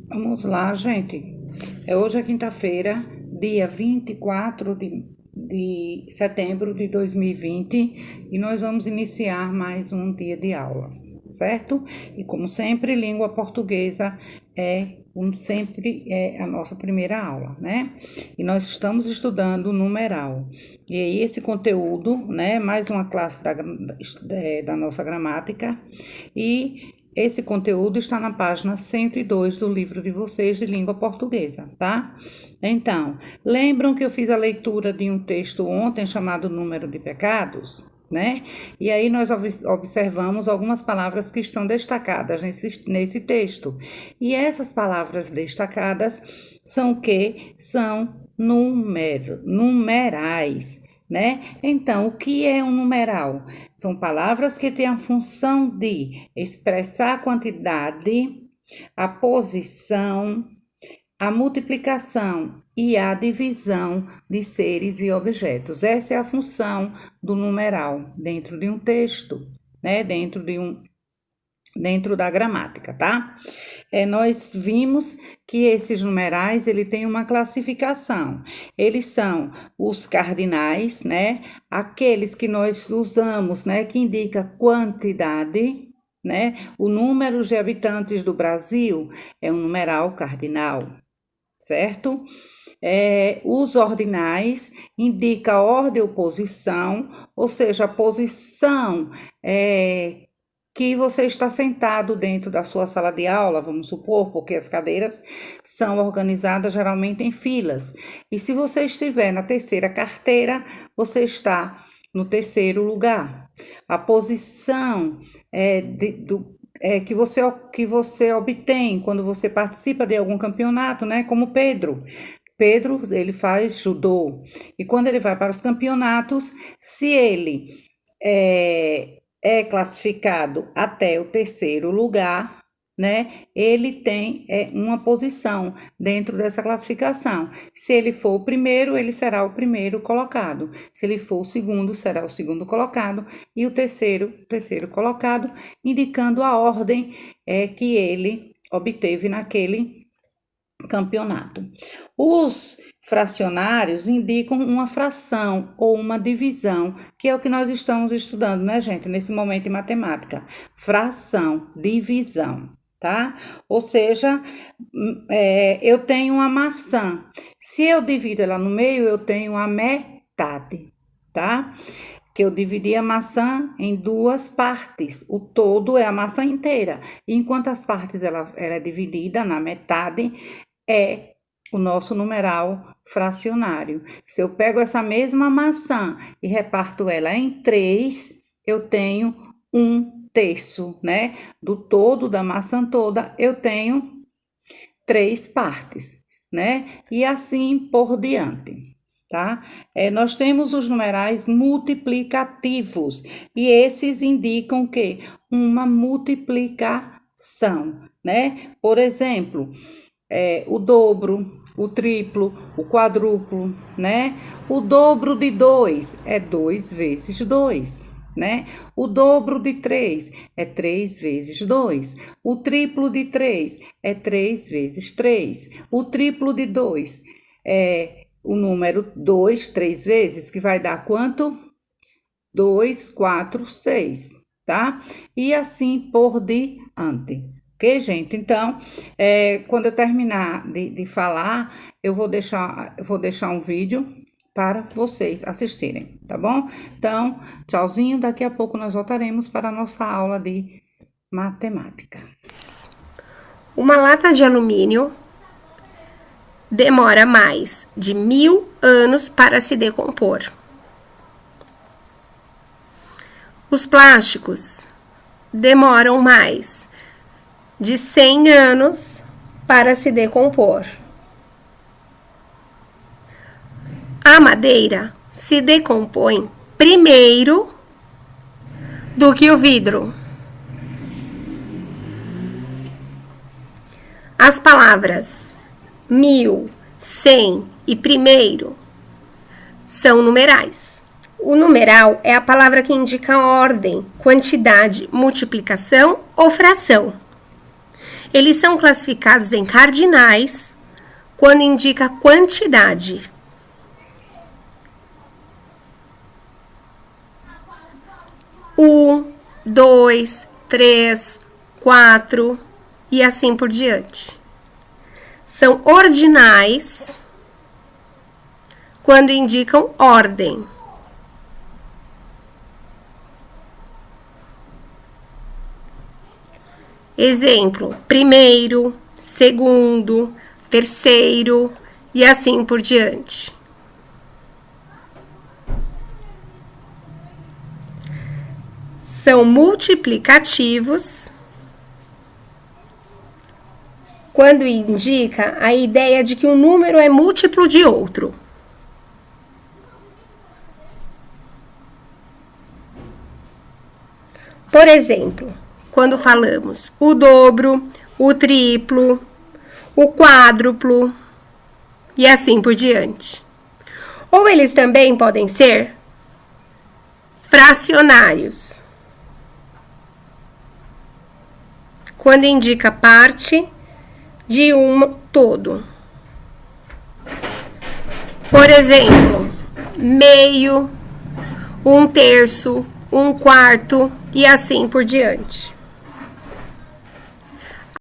Vamos lá, gente. Hoje é quinta-feira, dia 24 de setembro de 2020, e nós vamos iniciar mais um dia de aulas, certo? E como sempre, língua portuguesa sempre é a nossa primeira aula, né? E nós estamos estudando o numeral. E aí esse conteúdo, né? Mais uma classe da nossa gramática, e esse conteúdo está na página 102 do livro de vocês de língua portuguesa, tá? Então, lembram que eu fiz a leitura de um texto ontem chamado Número de Pecados, né? E aí nós observamos algumas palavras que estão destacadas nesse texto. E essas palavras destacadas são o quê? São numerais, né? Então, o que é um numeral? São palavras que têm a função de expressar a quantidade, a posição, a multiplicação e a divisão de seres e objetos. Essa é a função do numeral dentro de um texto, né? Dentro da gramática, tá? Nós vimos que esses numerais, ele tem uma classificação. Eles são os cardinais, né? Aqueles que nós usamos, né? Que indica quantidade, né? O número de habitantes do Brasil é um numeral cardinal, certo? Os ordinais indica ordem ou posição, ou seja, a posição que você está sentado dentro da sua sala de aula, vamos supor, porque as cadeiras são organizadas geralmente em filas. E se você estiver na terceira carteira, você está no terceiro lugar. A posição que você obtém quando você participa de algum campeonato, né? Como Pedro, ele faz judô. E quando ele vai para os campeonatos, se ele é classificado até o terceiro lugar, né? Ele tem uma posição dentro dessa classificação. Se ele for o primeiro, ele será o primeiro colocado. Se ele for o segundo, será o segundo colocado. E o terceiro colocado, indicando a ordem que ele obteve naquele campeonato. Os fracionários indicam uma fração ou uma divisão, que é o que nós estamos estudando, né, gente, nesse momento de matemática. Fração, divisão, tá? Ou seja, eu tenho uma maçã. Se eu divido ela no meio, eu tenho a metade, tá? Que eu dividi a maçã em duas partes. O todo é a maçã inteira. Enquanto as partes ela é dividida na metade, é o nosso numeral fracionário. Se eu pego essa mesma maçã e reparto ela em 3, eu tenho 1/3, né? Do todo da maçã toda, eu tenho 3 partes, né? E assim por diante, tá? Nós temos os numerais multiplicativos, e esses indicam o quê? Uma multiplicação, né? Por exemplo, o dobro, o triplo, o quadruplo, né? O dobro de 2 é 2 vezes 2, né? O dobro de 3 é 3 vezes 2. O triplo de 3 é 3 vezes 3. O triplo de 2 é o número 2, 3 vezes, que vai dar quanto? 2, 4, 6, tá? E assim por diante. Ok, gente? Então, quando eu terminar de falar, eu vou deixar um vídeo para vocês assistirem, tá bom? Então, tchauzinho, daqui a pouco nós voltaremos para a nossa aula de matemática. Uma lata de alumínio demora mais de 1000 anos para se decompor. Os plásticos demoram mais de 100 anos para se decompor. A madeira se decompõe primeiro do que o vidro. As palavras 1000, 100 e primeiro são numerais. O numeral é a palavra que indica ordem, quantidade, multiplicação ou fração. Eles são classificados em cardinais quando indica quantidade. Um, 2, 3, 4 e assim por diante. São ordinais quando indicam ordem. Exemplo: primeiro, segundo, terceiro e assim por diante. São multiplicativos quando indica a ideia de que um número é múltiplo de outro. Por exemplo, quando falamos o dobro, o triplo, o quádruplo e assim por diante. Ou eles também podem ser fracionários, quando indica parte de um todo. Por exemplo, meio, um terço, um quarto e assim por diante.